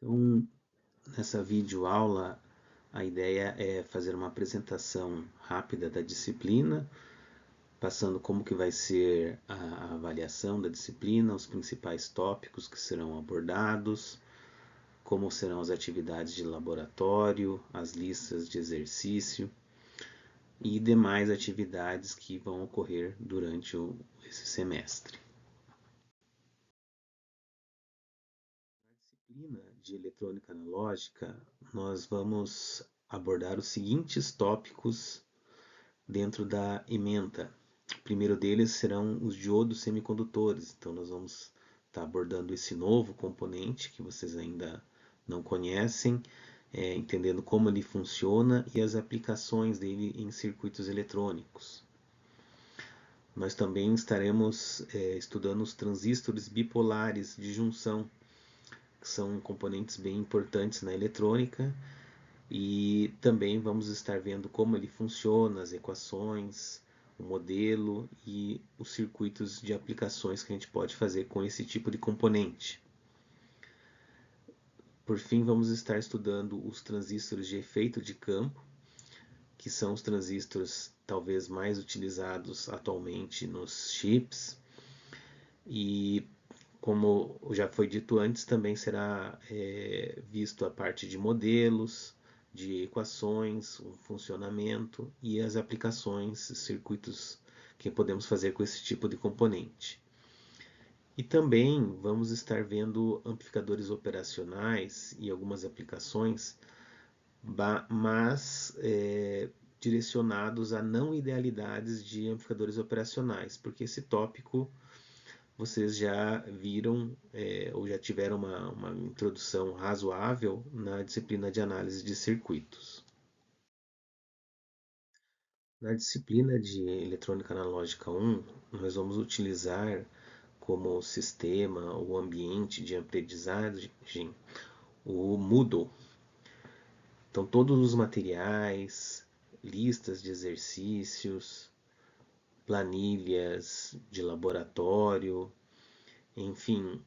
Então, nessa videoaula, a ideia é fazer uma apresentação rápida da disciplina, passando como que vai ser a avaliação da disciplina, os principais tópicos que serão abordados, como serão as atividades de laboratório, as listas de exercício e demais atividades que vão ocorrer durante esse semestre. Na disciplina de eletrônica analógica, nós vamos abordar os seguintes tópicos dentro da ementa. O primeiro deles serão os diodos semicondutores. Então, nós vamos estar abordando esse novo componente que vocês ainda não conhecem, entendendo como ele funciona e as aplicações dele em circuitos eletrônicos. Nós também estaremos estudando os transistores bipolares de junção, que são componentes bem importantes na eletrônica, e também vamos estar vendo como ele funciona, as equações, o modelo e os circuitos de aplicações que a gente pode fazer com esse tipo de componente. Por fim, vamos estar estudando os transistores de efeito de campo, que são os transistores talvez mais utilizados atualmente nos chips. E como já foi dito antes, também será visto a parte de modelos, de equações, o funcionamento e as aplicações, circuitos que podemos fazer com esse tipo de componente. E também vamos estar vendo amplificadores operacionais e algumas aplicações, mas direcionados a não idealidades de amplificadores operacionais, porque esse tópico vocês já viram ou já tiveram uma introdução razoável na disciplina de análise de circuitos. Na disciplina de eletrônica analógica 1, nós vamos utilizar como sistema ou ambiente de aprendizagem o Moodle. Então, todos os materiais, listas de exercícios, planilhas de laboratório, enfim,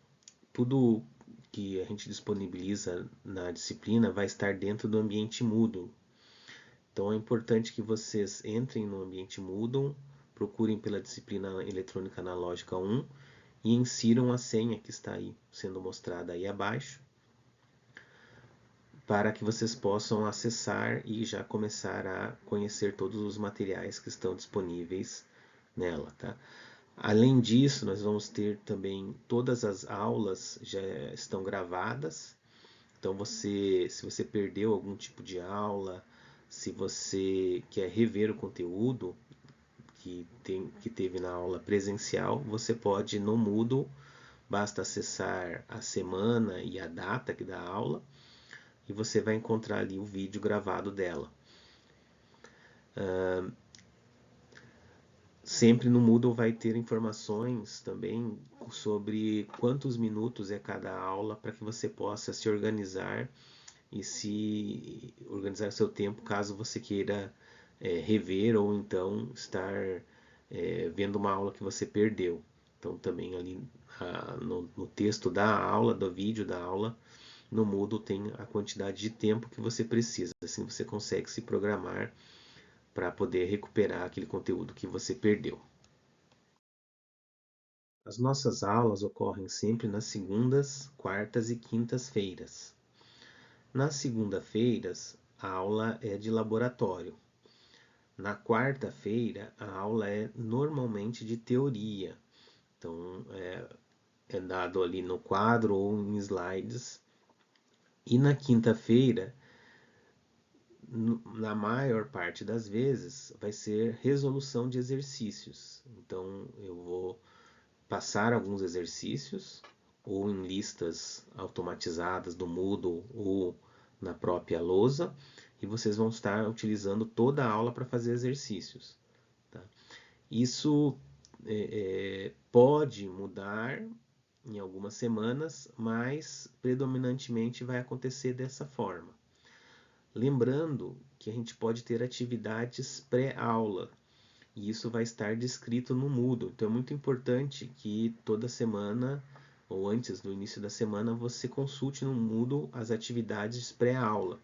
tudo que a gente disponibiliza na disciplina vai estar dentro do ambiente Moodle. Então é importante que vocês entrem no ambiente Moodle, procurem pela disciplina Eletrônica Analógica 1 e insiram a senha que está aí sendo mostrada aí abaixo, para que vocês possam acessar e já começar a conhecer todos os materiais que estão disponíveis nela, tá? Além disso, nós vamos ter também todas as aulas já estão gravadas. Então, se você perdeu algum tipo de aula, se você quer rever o conteúdo que teve na aula presencial, você pode no Moodle, basta acessar a semana e a data da aula e você vai encontrar ali o vídeo gravado dela. Sempre no Moodle vai ter informações também sobre quantos minutos é cada aula para que você possa se organizar e se organizar seu tempo caso você queira rever ou então estar vendo uma aula que você perdeu. Então também ali no texto da aula, do vídeo da aula, no Moodle tem a quantidade de tempo que você precisa. Assim você consegue se programar para poder recuperar aquele conteúdo que você perdeu. As nossas aulas ocorrem sempre nas segundas, quartas e quintas-feiras. Nas segunda-feiras, a aula é de laboratório. Na quarta-feira, a aula é normalmente de teoria. Então, é dado ali no quadro ou em slides. E na quinta-feira, na maior parte das vezes, vai ser resolução de exercícios. Então, eu vou passar alguns exercícios, ou em listas automatizadas do Moodle ou na própria lousa, e vocês vão estar utilizando toda a aula para fazer exercícios. Tá? Isso pode mudar em algumas semanas, mas predominantemente vai acontecer dessa forma. Lembrando que a gente pode ter atividades pré-aula, e isso vai estar descrito no Moodle. Então é muito importante que toda semana ou antes do início da semana, você consulte no Moodle as atividades pré-aula.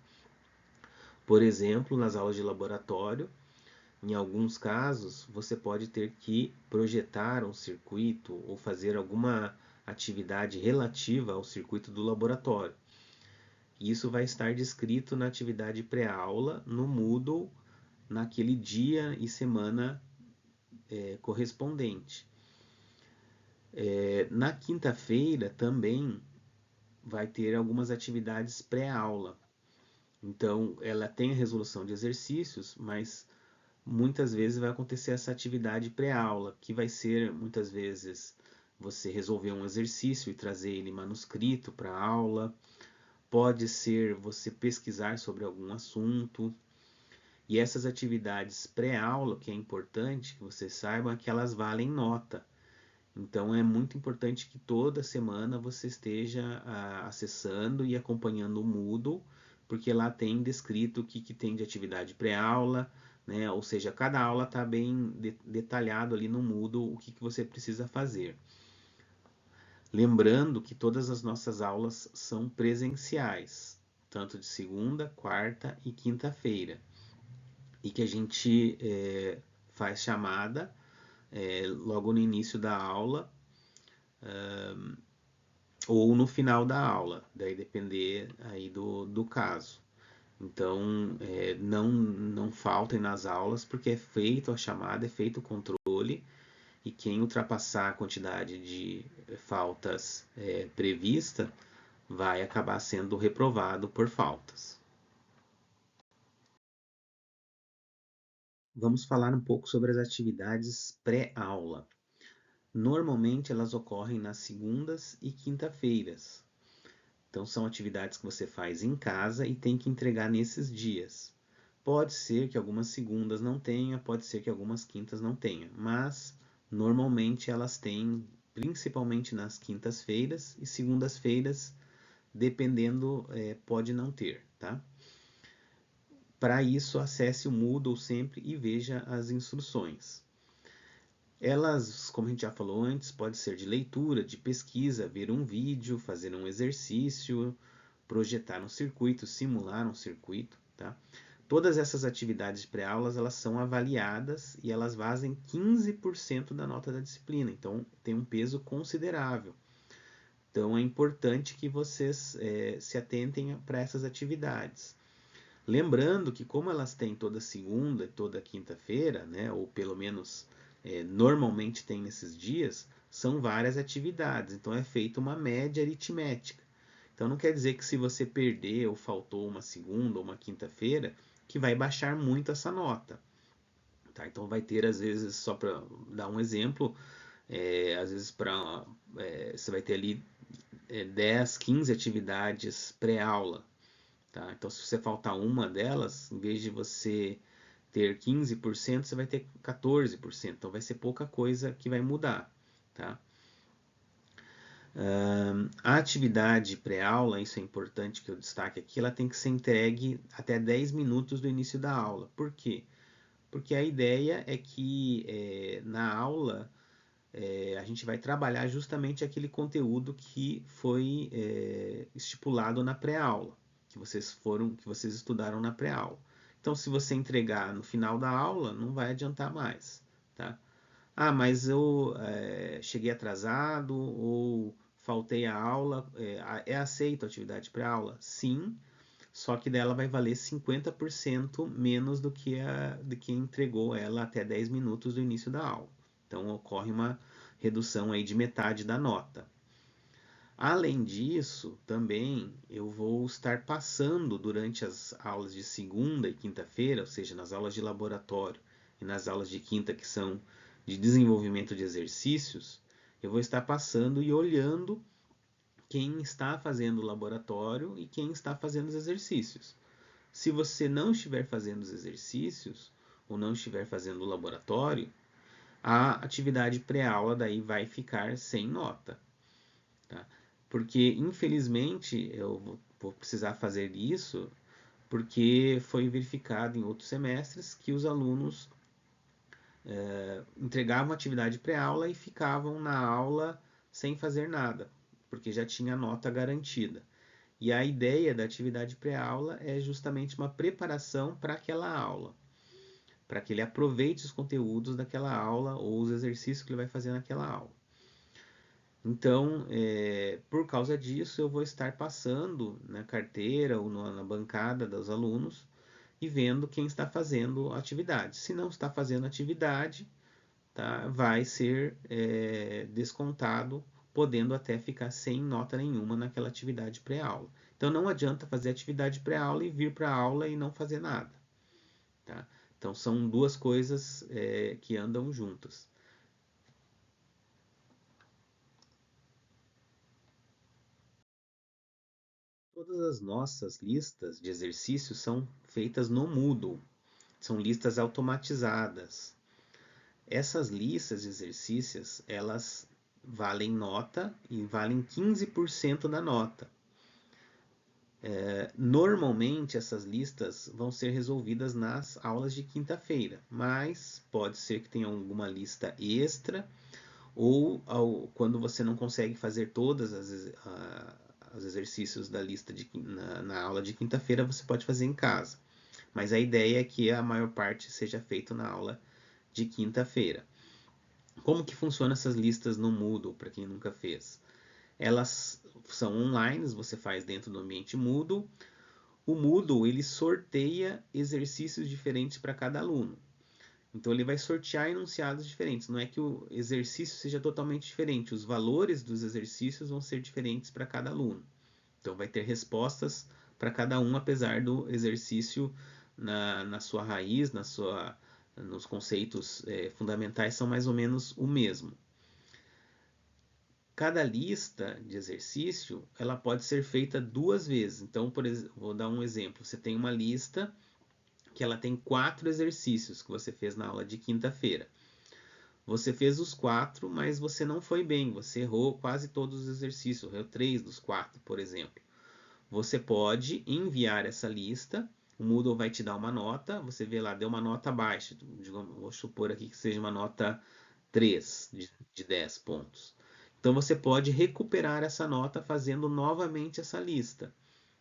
Por exemplo, nas aulas de laboratório, em alguns casos, você pode ter que projetar um circuito ou fazer alguma atividade relativa ao circuito do laboratório. Isso vai estar descrito na atividade pré-aula no Moodle naquele dia e semana correspondente. Na quinta-feira também vai ter algumas atividades pré-aula. Então, ela tem a resolução de exercícios, mas muitas vezes vai acontecer essa atividade pré-aula, que vai ser, muitas vezes, você resolver um exercício e trazer ele manuscrito para a aula. Pode ser você pesquisar sobre algum assunto. E essas atividades pré-aula, que é importante que vocês saibam, é que elas valem nota. Então é muito importante que toda semana você esteja acessando e acompanhando o Moodle, porque lá tem descrito o que tem de atividade pré-aula, né? Ou seja, cada aula está bem detalhado ali no Moodle o que você precisa fazer. Lembrando que todas as nossas aulas são presenciais, tanto de segunda, quarta e quinta-feira, e que a gente faz chamada logo no início da aula ou no final da aula, daí depender aí do caso. Então, não faltem nas aulas, porque é feito a chamada, é feito o controle, e quem ultrapassar a quantidade de faltas prevista vai acabar sendo reprovado por faltas. Vamos falar um pouco sobre as atividades pré-aula. Normalmente elas ocorrem nas segundas e quinta-feiras. Então são atividades que você faz em casa e tem que entregar nesses dias. Pode ser que algumas segundas não tenha, pode ser que algumas quintas não tenha, mas normalmente elas têm, principalmente nas quintas-feiras e segundas-feiras, dependendo, pode não ter, tá? Para isso, acesse o Moodle sempre e veja as instruções. Elas, como a gente já falou antes, pode ser de leitura, de pesquisa, ver um vídeo, fazer um exercício, projetar um circuito, simular um circuito, tá? Todas essas atividades pré-aulas, elas são avaliadas e elas fazem 15% da nota da disciplina, então tem um peso considerável. Então é importante que vocês se atentem para essas atividades. Lembrando que como elas têm toda segunda e toda quinta-feira, né, ou pelo menos normalmente tem nesses dias, são várias atividades, então é feita uma média aritmética. Então não quer dizer que se você perder ou faltou uma segunda ou uma quinta-feira, que vai baixar muito essa nota. Tá? Então vai ter, às vezes, só para dar um exemplo, às vezes você vai ter ali 10, 15 atividades pré-aula. Tá? Então se você faltar uma delas, em vez de você ter 15%, você vai ter 14%. Então vai ser pouca coisa que vai mudar. Tá? A atividade pré-aula, isso é importante que eu destaque aqui, ela tem que ser entregue até 10 minutos do início da aula. Por quê? Porque a ideia é que na aula a gente vai trabalhar justamente aquele conteúdo que foi estipulado na pré-aula, que vocês estudaram na pré-aula. Então, se você entregar no final da aula, não vai adiantar mais, tá? Ah, mas eu cheguei atrasado ou faltei a aula. É aceito a atividade pré-aula? Sim, só que dela vai valer 50% menos do que entregou ela até 10 minutos do início da aula. Então ocorre uma redução aí de metade da nota. Além disso, também eu vou estar passando durante as aulas de segunda e quinta-feira, ou seja, nas aulas de laboratório e nas aulas de quinta que são de desenvolvimento de exercícios, eu vou estar passando e olhando quem está fazendo o laboratório e quem está fazendo os exercícios. Se você não estiver fazendo os exercícios ou não estiver fazendo o laboratório, a atividade pré-aula daí vai ficar sem nota. Tá? Porque, infelizmente, eu vou precisar fazer isso porque foi verificado em outros semestres que os alunos entregavam atividade pré-aula e ficavam na aula sem fazer nada. porque já tinha nota garantida. E a ideia da atividade pré-aula é justamente uma preparação para aquela aula, para que ele aproveite os conteúdos daquela aula ou os exercícios que ele vai fazer naquela aula. Então, por causa disso, eu vou estar passando na carteira ou na bancada dos alunos e vendo quem está fazendo a atividade. Se não está fazendo atividade, tá, vai ser descontado, podendo até ficar sem nota nenhuma naquela atividade pré-aula. Então, não adianta fazer atividade pré-aula e vir para a aula e não fazer nada. Tá? Então, são duas coisas que andam juntas. Todas as nossas listas de exercícios são feitas no Moodle. São listas automatizadas. Essas listas de exercícios, elas valem nota e valem 15% da nota. Normalmente essas listas vão ser resolvidas nas aulas de quinta-feira, mas pode ser que tenha alguma lista extra ou quando você não consegue fazer todas os exercícios da lista na aula de quinta-feira, você pode fazer em casa. Mas a ideia é que a maior parte seja feito na aula de quinta-feira. Como que funcionam essas listas no Moodle, para quem nunca fez? Elas são online, você faz dentro do ambiente Moodle. O Moodle ele sorteia exercícios diferentes para cada aluno. Então ele vai sortear enunciados diferentes. Não é que o exercício seja totalmente diferente, os valores dos exercícios vão ser diferentes para cada aluno. Então vai ter respostas para cada um, apesar do exercício na sua raiz, nos conceitos fundamentais são mais ou menos o mesmo. Cada lista de exercício ela pode ser feita duas vezes. Então, por exemplo, vou dar um exemplo. Você tem uma lista que ela tem 4 exercícios que você fez na aula de quinta-feira. Você fez os 4, mas você não foi bem. Você errou quase todos os exercícios. Errou 3 dos 4, por exemplo. Você pode enviar essa lista. O Moodle vai te dar uma nota. Você vê lá, deu uma nota baixa. Vou supor aqui que seja uma nota 3 de 10 pontos. Então você pode recuperar essa nota fazendo novamente essa lista.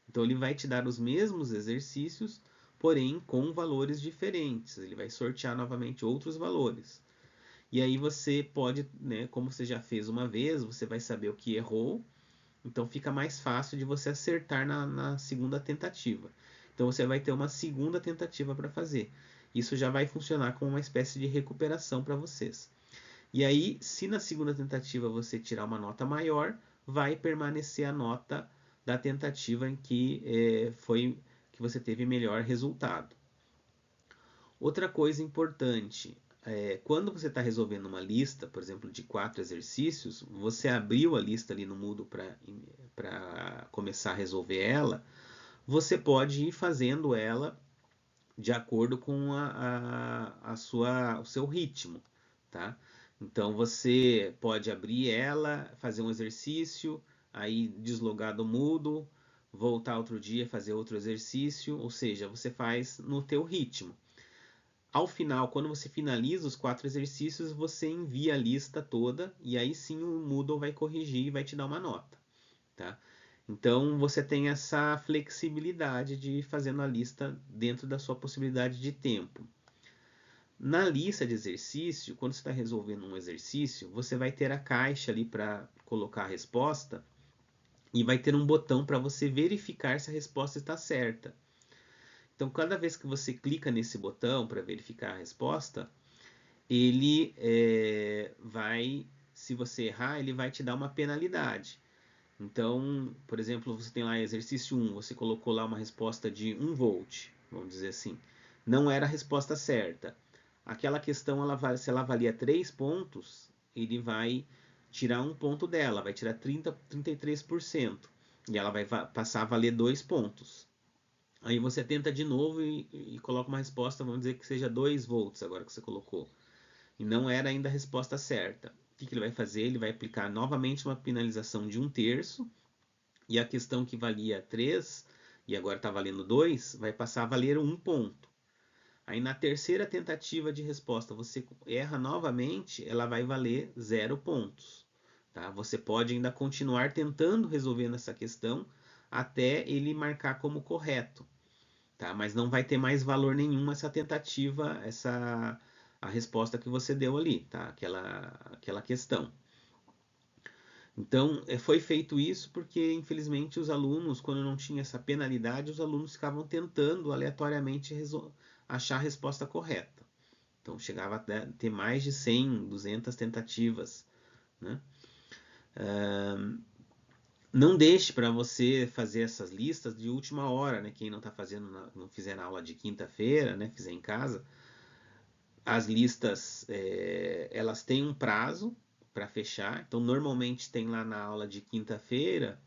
Então ele vai te dar os mesmos exercícios, porém com valores diferentes. Ele vai sortear novamente outros valores. E aí você pode, né, como você já fez uma vez, você vai saber o que errou. Então fica mais fácil de você acertar na segunda tentativa. Então você vai ter uma segunda tentativa para fazer. Isso já vai funcionar como uma espécie de recuperação para vocês. E aí, se na segunda tentativa você tirar uma nota maior, vai permanecer a nota da tentativa em que que você teve melhor resultado. Outra coisa importante, quando você está resolvendo uma lista, por exemplo, de 4 exercícios, você abriu a lista ali no Moodle para começar a resolver ela, você pode ir fazendo ela de acordo com o seu ritmo, tá? Então você pode abrir ela, fazer um exercício, aí deslogar do Moodle, voltar outro dia, fazer outro exercício, ou seja, você faz no teu ritmo. Ao final, quando você finaliza os 4 exercícios, você envia a lista toda e aí sim o Moodle vai corrigir e vai te dar uma nota, tá? Então você tem essa flexibilidade de ir fazendo a lista dentro da sua possibilidade de tempo. Na lista de exercício, quando você está resolvendo um exercício, você vai ter a caixa ali para colocar a resposta e vai ter um botão para você verificar se a resposta está certa. Então, cada vez que você clica nesse botão para verificar a resposta, ele vai, se você errar, ele vai te dar uma penalidade. Então, por exemplo, você tem lá exercício 1, você colocou lá uma resposta de 1 volt, vamos dizer assim. Não era a resposta certa. Aquela questão, se ela valia 3 pontos, ele vai tirar um ponto dela, vai tirar 33%. E ela vai passar a valer 2 pontos. Aí você tenta de novo e coloca uma resposta, vamos dizer que seja 2 volts agora que você colocou. E não era ainda a resposta certa. O que ele vai fazer? Ele vai aplicar novamente uma penalização de 1/3 e a questão que valia 3 e agora está valendo 2 vai passar a valer 1 ponto. Aí na terceira tentativa de resposta você erra novamente, ela vai valer 0 pontos. Tá? Você pode ainda continuar tentando resolvendo essa questão até ele marcar como correto, tá? Mas não vai ter mais valor nenhum essa tentativa, a resposta que você deu ali, tá? Aquela questão. Então, foi feito isso porque, infelizmente, os alunos, quando não tinha essa penalidade, os alunos ficavam tentando aleatoriamente achar a resposta correta. Então, chegava a ter mais de 100, 200 tentativas, né? Não deixe para você fazer essas listas de última hora, né? Quem não está fazendo, não fizer na aula de quinta-feira, né? Fizer em casa, as listas elas têm um prazo para fechar. Então, normalmente tem lá na aula de quinta-feira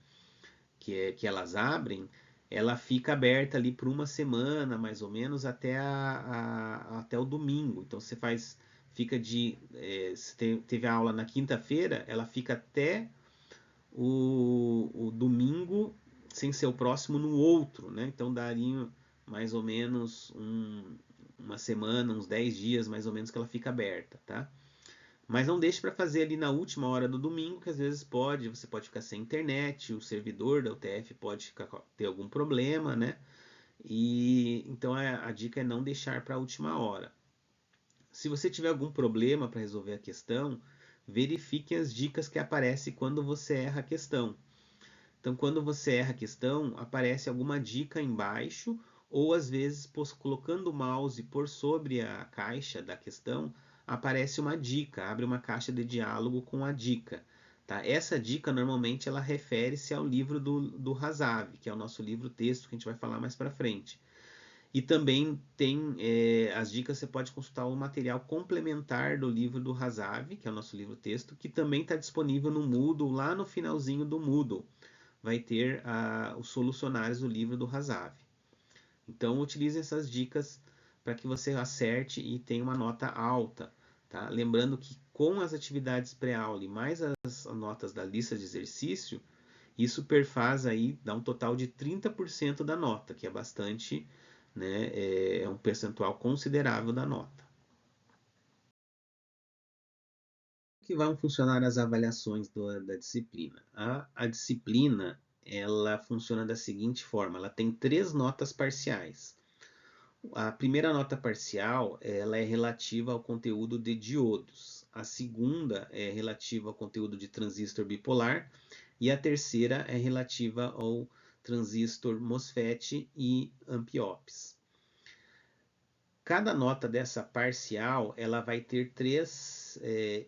que elas abrem, ela fica aberta ali por uma semana, mais ou menos, até o domingo. Então você fica se teve a aula na quinta-feira, ela fica até o domingo, sem ser o próximo, no outro, né? Então daria mais ou menos uma semana, uns 10 dias mais ou menos que ela fica aberta, tá? Mas não deixe para fazer ali na última hora do domingo, que às vezes você pode ficar sem internet, o servidor da UTF pode ter algum problema, né? E então a dica é não deixar para a última hora. Se você tiver algum problema para resolver a questão, verifique as dicas que aparecem quando você erra a questão. Então, quando você erra a questão, aparece alguma dica embaixo, ou às vezes, colocando o mouse por sobre a caixa da questão, aparece uma dica, abre uma caixa de diálogo com a dica. Tá? Essa dica, normalmente, ela refere-se ao livro do Hasav, que é o nosso livro texto, que a gente vai falar mais para frente. E também tem as dicas, você pode consultar o material complementar do livro do Hasav, que é o nosso livro texto, que também está disponível no Moodle, lá no finalzinho do Moodle vai ter os solucionários do livro do Hasav. Então, utilize essas dicas para que você acerte e tenha uma nota alta. Tá? Lembrando que com as atividades pré-aula e mais as notas da lista de exercício, isso perfaz aí, dá um total de 30% da nota, que é bastante, né, é um percentual considerável da nota. Que vão funcionar as avaliações da disciplina? A disciplina ela funciona da seguinte forma: ela tem 3 notas parciais. A primeira nota parcial ela é relativa ao conteúdo de diodos. A segunda é relativa ao conteúdo de transistor bipolar e a terceira é relativa ao transistor MOSFET e amp-ops. Cada nota dessa parcial ela vai ter 3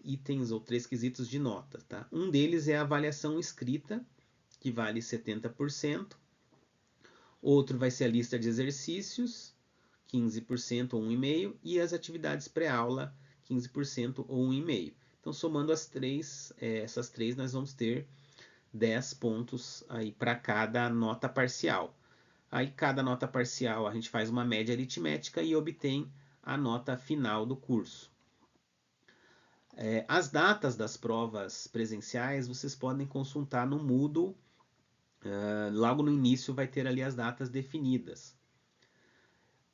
itens ou 3 quesitos de nota. Tá? Um deles é a avaliação escrita, que vale 70%. Outro vai ser a lista de exercícios, 15% ou 1,5%. E as atividades pré-aula, 15% ou 1,5%. Então, somando essas três, nós vamos ter 10 pontos aí para cada nota parcial. Aí cada nota parcial a gente faz uma média aritmética e obtém a nota final do curso. As datas das provas presenciais vocês podem consultar no Moodle. Logo no início vai ter ali as datas definidas.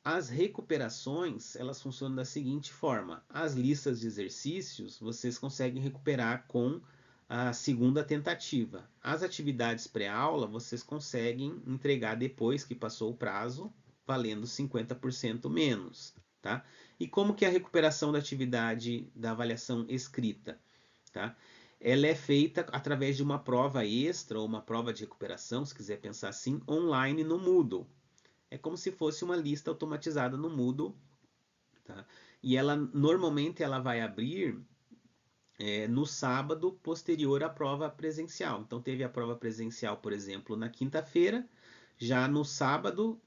As recuperações elas funcionam da seguinte forma: as listas de exercícios vocês conseguem recuperar com a segunda tentativa. As atividades pré-aula vocês conseguem entregar depois que passou o prazo, valendo 50% menos. Tá? E como que é a recuperação da atividade da avaliação escrita? Tá? Ela é feita através de uma prova extra ou uma prova de recuperação, se quiser pensar assim, online no Moodle. É como se fosse uma lista automatizada no Moodle. Tá? E ela normalmente ela vai abrir no sábado posterior à prova presencial. Então teve a prova presencial, por exemplo, na quinta-feira, já no sábado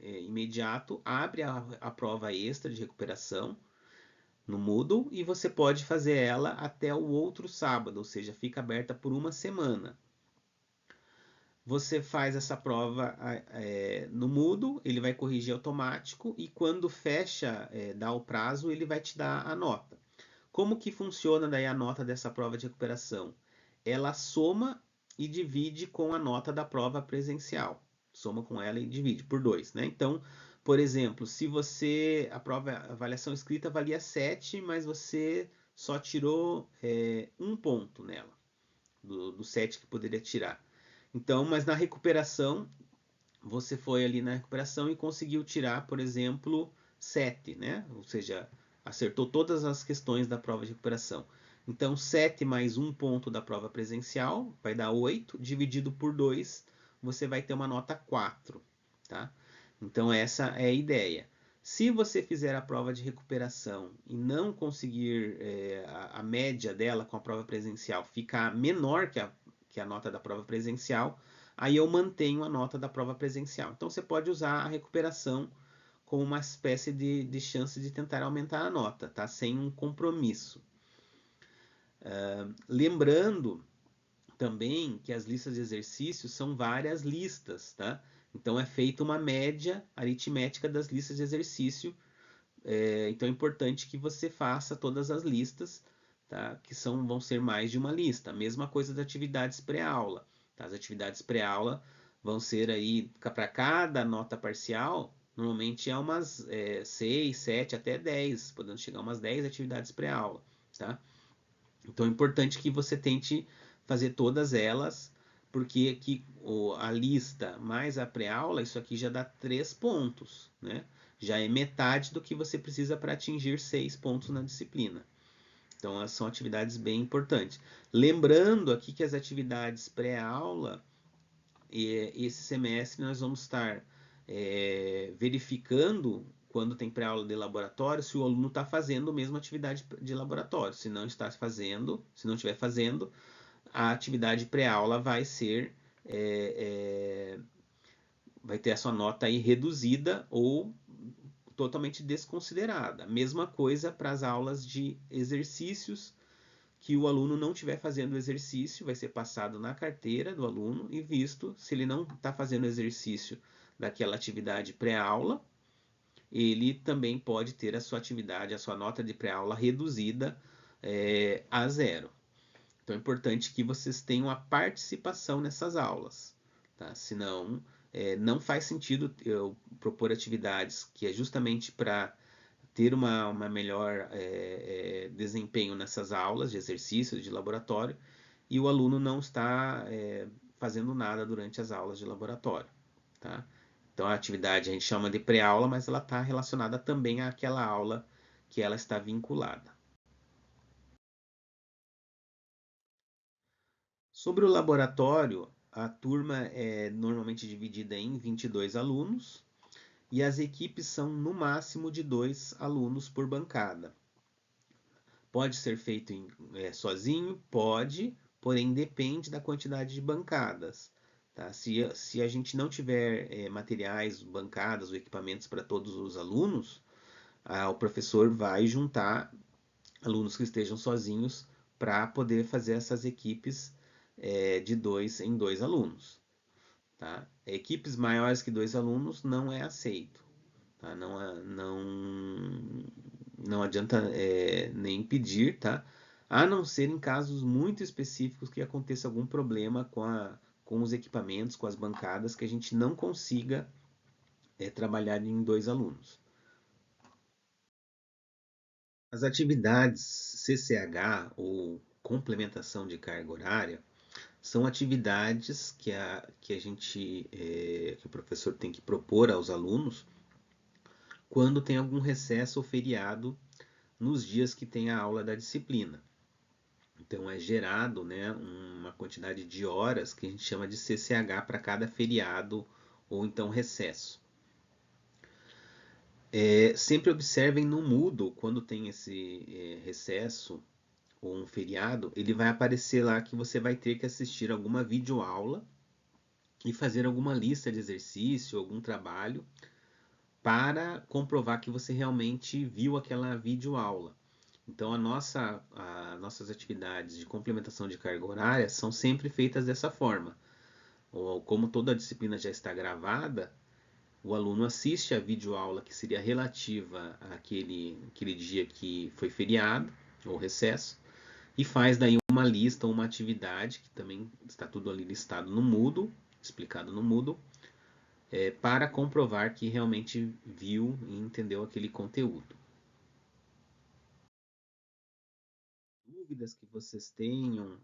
imediato abre a prova extra de recuperação no Moodle e você pode fazer ela até o outro sábado, ou seja, fica aberta por uma semana. Você faz essa prova no Moodle, ele vai corrigir automático e quando fecha, dá o prazo, ele vai te dar a nota. Como que funciona daí a nota dessa prova de recuperação? Ela soma e divide com a nota da prova presencial. Soma com ela e divide por 2, né? Então, por exemplo, se a avaliação escrita valia 7, mas você só tirou um ponto nela, do 7 que poderia tirar. Então, mas na recuperação, você foi ali na recuperação e conseguiu tirar, por exemplo, 7, né? Ou seja, acertou todas as questões da prova de recuperação. Então, 7 mais um ponto da prova presencial vai dar 8, dividido por 2, você vai ter uma nota 4, tá? Então, essa é a ideia. Se você fizer a prova de recuperação e não conseguir a média dela com a prova presencial ficar menor que a nota da prova presencial, aí eu mantenho a nota da prova presencial. Então você pode usar a recuperação como uma espécie de chance de tentar aumentar a nota, tá? Sem um compromisso. Lembrando também que as listas de exercícios são várias listas, tá? Então é feita uma média aritmética das listas de exercício. Então é importante que você faça todas as listas, tá? Que vão ser mais de uma lista. Mesma coisa das atividades pré-aula. Tá? As atividades pré-aula vão ser aí, para cada nota parcial, normalmente é umas 6, 7, até 10, podendo chegar a umas 10 atividades pré-aula. Tá? Então é importante que você tente fazer todas elas, porque aqui a lista mais a pré-aula, isso aqui já dá 3 pontos, né? Já é metade do que você precisa para atingir 6 pontos na disciplina. Então, elas são atividades bem importantes. Lembrando aqui que as atividades pré-aula, esse semestre nós vamos estar verificando, quando tem pré-aula de laboratório, se o aluno está fazendo a mesma atividade de laboratório. Se não está fazendo, se não estiver fazendo, a atividade pré-aula vai ser vai ter a sua nota aí reduzida ou totalmente desconsiderada. Mesma coisa para as aulas de exercícios, que o aluno não estiver fazendo o exercício, vai ser passado na carteira do aluno e visto. Se ele não está fazendo o exercício daquela atividade pré-aula, ele também pode ter a sua atividade, a sua nota de pré-aula reduzida a zero. Então é importante que vocês tenham a participação nessas aulas, tá? Senão não faz sentido eu propor atividades que é justamente para ter uma melhor desempenho nessas aulas de exercícios de laboratório e o aluno não está fazendo nada durante as aulas de laboratório, tá? Então a atividade a gente chama de pré-aula, mas ela está relacionada também àquela aula que ela está vinculada. Sobre o laboratório, a turma é normalmente dividida em 22 alunos e as equipes são no máximo de 2 alunos por bancada. Pode ser feito sozinho? Pode, porém depende da quantidade de bancadas. Tá? Se a gente não tiver materiais, bancadas ou equipamentos para todos os alunos, o professor vai juntar alunos que estejam sozinhos para poder fazer essas equipes de 2 em 2 alunos. Tá? Equipes maiores que 2 alunos não é aceito. Tá? Não adianta nem pedir, tá? A não ser em casos muito específicos que aconteça algum problema com os equipamentos, com as bancadas, que a gente não consiga trabalhar em 2 alunos. As atividades CCH ou complementação de carga horária são atividades que o professor tem que propor aos alunos quando tem algum recesso ou feriado nos dias que tem a aula da disciplina. Então é gerado, né, uma quantidade de horas que a gente chama de CCH para cada feriado ou então recesso. Sempre observem no Moodle, quando tem esse recesso ou um feriado, ele vai aparecer lá que você vai ter que assistir alguma videoaula e fazer alguma lista de exercício, algum trabalho, para comprovar que você realmente viu aquela videoaula. Então, as nossas atividades de complementação de carga horária são sempre feitas dessa forma. Como toda a disciplina já está gravada, o aluno assiste a videoaula que seria relativa àquele dia que foi feriado ou recesso e faz daí uma lista, uma atividade, que também está tudo ali listado no Moodle, explicado no Moodle, para comprovar que realmente viu e entendeu aquele conteúdo. dúvidas que vocês tenham,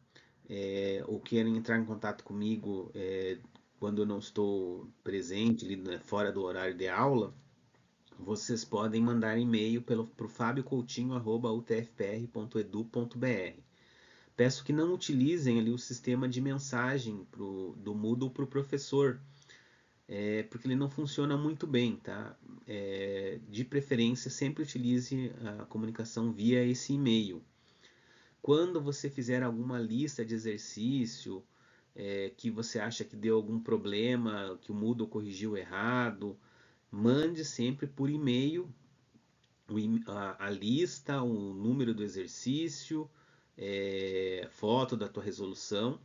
ou querem entrar em contato comigo quando eu não estou presente, ali, né, fora do horário de aula, vocês podem mandar e-mail para o fabiocoutinho@utfpr.edu.br. Peço que não utilizem ali o sistema de mensagem do Moodle para o professor, porque ele não funciona muito bem, tá? De preferência, sempre utilize a comunicação via esse e-mail. Quando você fizer alguma lista de exercício que você acha que deu algum problema, que o Moodle corrigiu errado, mande sempre por e-mail a lista, o número do exercício, foto da tua resolução,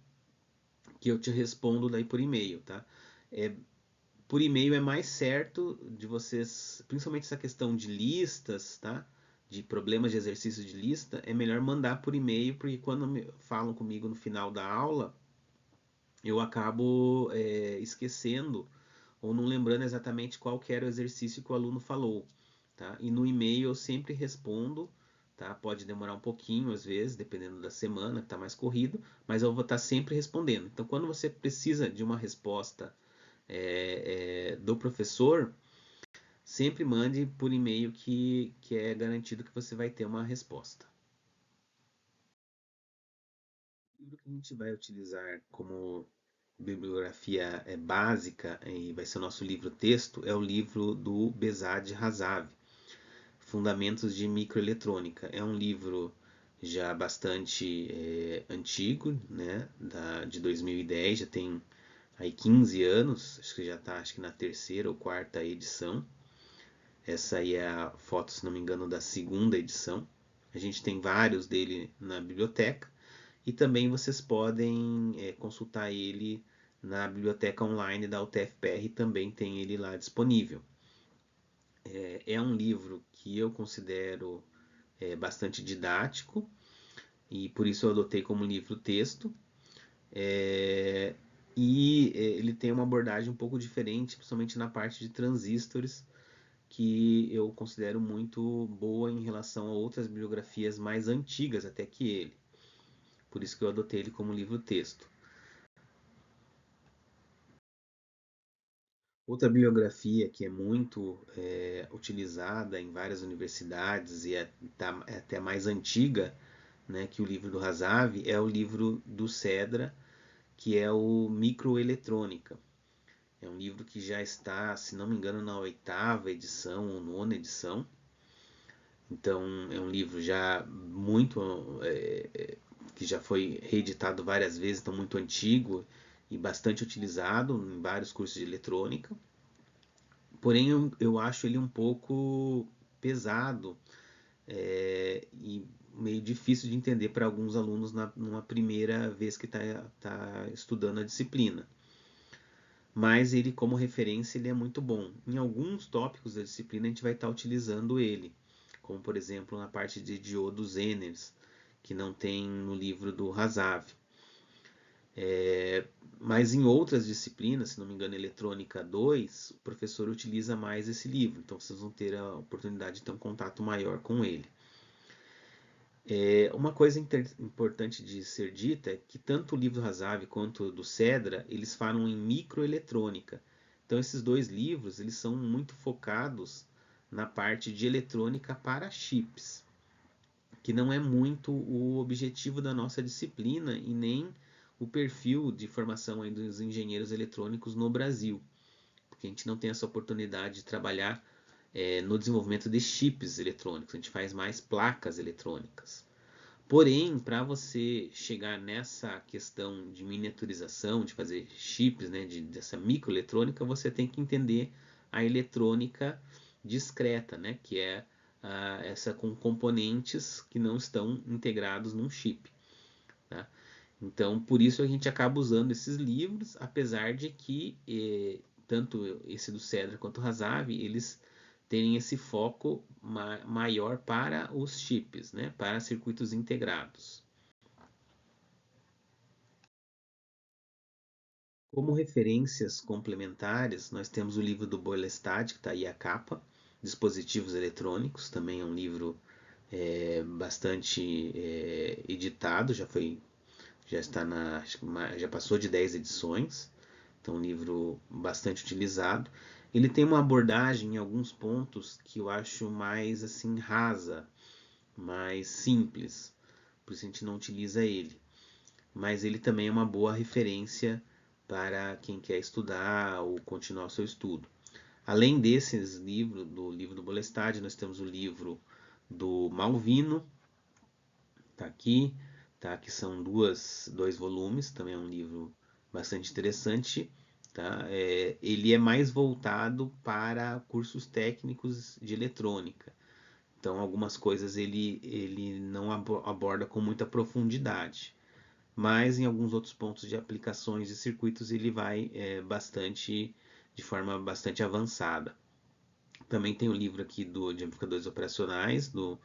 que eu te respondo daí por e-mail, tá? É, por e-mail é mais certo de vocês, principalmente essa questão de listas, tá? De problemas de exercício de lista, é melhor mandar por e-mail, porque quando falam comigo no final da aula, eu acabo esquecendo ou não lembrando exatamente qual que era o exercício que o aluno falou, tá? E no e-mail eu sempre respondo, tá? Pode demorar um pouquinho às vezes, dependendo da semana, que está mais corrido, mas eu vou estar sempre respondendo. Então, quando você precisa de uma resposta do professor, sempre mande por e-mail que é garantido que você vai ter uma resposta. O livro que a gente vai utilizar como bibliografia básica e vai ser o nosso livro texto é o livro do Behzad Hassave, Fundamentos de Microeletrônica. É um livro já bastante antigo, né, de 2010, já tem aí 15 anos, acho que já está acho que na terceira ou quarta edição. Essa aí é a foto, se não me engano, da segunda edição. A gente tem vários dele na biblioteca e também vocês podem consultar ele na biblioteca online da UTFPR, também tem ele lá disponível. É um livro que eu considero bastante didático e por isso eu adotei como livro texto. É, ele tem uma abordagem um pouco diferente, principalmente na parte de transistores, que eu considero muito boa em relação a outras bibliografias mais antigas até que ele. Por isso que eu adotei ele como livro texto. Outra bibliografia que é muito utilizada em várias universidades e é até mais antiga, né, que o livro do Hassave é o livro do Cedra, que é o Microeletrônica. É um livro que já está, se não me engano, na oitava edição ou nona edição. Então é um livro já muito que já foi reeditado várias vezes, então muito antigo e bastante utilizado em vários cursos de eletrônica. Porém, eu acho ele um pouco pesado e meio difícil de entender para alguns alunos numa primeira vez que está estudando a disciplina. Mas ele, como referência, ele é muito bom. Em alguns tópicos da disciplina, a gente vai estar utilizando ele, como por exemplo na parte de diodos Zeners, que não tem no livro do Hassave. Mas em outras disciplinas, se não me engano, Eletrônica 2, o professor utiliza mais esse livro, então vocês vão ter a oportunidade de ter um contato maior com ele. Uma coisa importante de ser dita é que tanto o livro do Hassave quanto o do Cedra, eles falam em microeletrônica. Então esses dois livros, eles são muito focados na parte de eletrônica para chips, que não é muito o objetivo da nossa disciplina e nem o perfil de formação aí dos engenheiros eletrônicos no Brasil, porque a gente não tem essa oportunidade de trabalhar no desenvolvimento de chips eletrônicos, a gente faz mais placas eletrônicas. Porém, para você chegar nessa questão de miniaturização, de fazer chips, né, dessa microeletrônica, você tem que entender a eletrônica discreta, né, que é essa com componentes que não estão integrados num chip. Tá? Então, por isso a gente acaba usando esses livros, apesar de que tanto esse do Cedra quanto o Hassave, eles terem esse foco maior para os chips, né? Para circuitos integrados. Como referências complementares, nós temos o livro do Boylestad, que está aí a capa, Dispositivos Eletrônicos, também é um livro bastante editado, já está já passou de 10 edições, então um livro bastante utilizado. Ele tem uma abordagem em alguns pontos que eu acho mais assim rasa, mais simples, por isso a gente não utiliza ele. Mas ele também é uma boa referência para quem quer estudar ou continuar o seu estudo. Além desses livros, do livro do Bolestad, nós temos o livro do Malvino, tá aqui, tá? Que são dois volumes, também é um livro bastante interessante, tá? Ele é mais voltado para cursos técnicos de eletrônica. Então, algumas coisas ele não aborda com muita profundidade, mas em alguns outros pontos de aplicações de circuitos ele vai de forma bastante avançada. Também tem o livro aqui de amplificadores operacionais do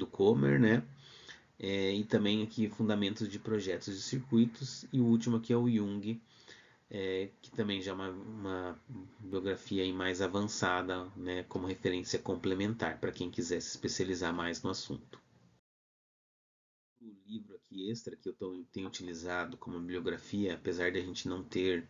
Comer, né? E também aqui fundamentos de projetos de circuitos, e o último aqui é o Jung, que também já é uma biografia aí mais avançada, né, como referência complementar para quem quiser se especializar mais no assunto. O livro aqui extra que eu tenho utilizado como bibliografia, apesar de a gente não ter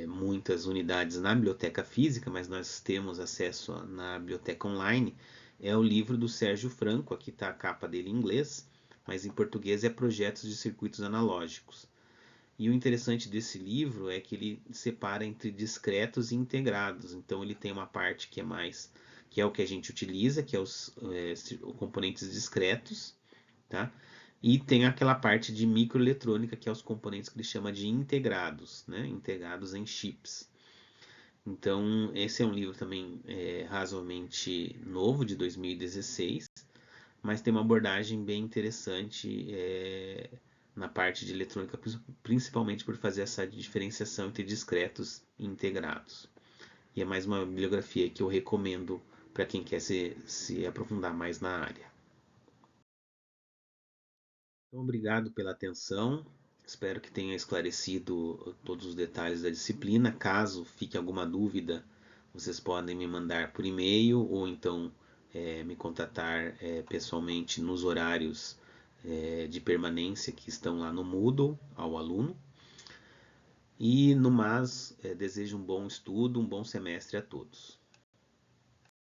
muitas unidades na biblioteca física, mas nós temos acesso na biblioteca online, é o livro do Sérgio Franco. Aqui está a capa dele em inglês, mas em português é Projetos de Circuitos Analógicos. E o interessante desse livro é que ele separa entre discretos e integrados. Então ele tem uma parte que é o que a gente utiliza, que é os componentes discretos, tá? E tem aquela parte de microeletrônica, que é os componentes que ele chama de integrados, né? Integrados em chips. Então, esse é um livro também razoavelmente novo, de 2016, mas tem uma abordagem bem interessante na parte de eletrônica, principalmente por fazer essa diferenciação entre discretos e integrados. E é mais uma bibliografia que eu recomendo para quem quer se aprofundar mais na área. Então, obrigado pela atenção. Espero que tenha esclarecido todos os detalhes da disciplina. Caso fique alguma dúvida, vocês podem me mandar por e-mail ou então me contatar pessoalmente nos horários de permanência que estão lá no Moodle ao aluno. E no mais, desejo um bom estudo, um bom semestre a todos.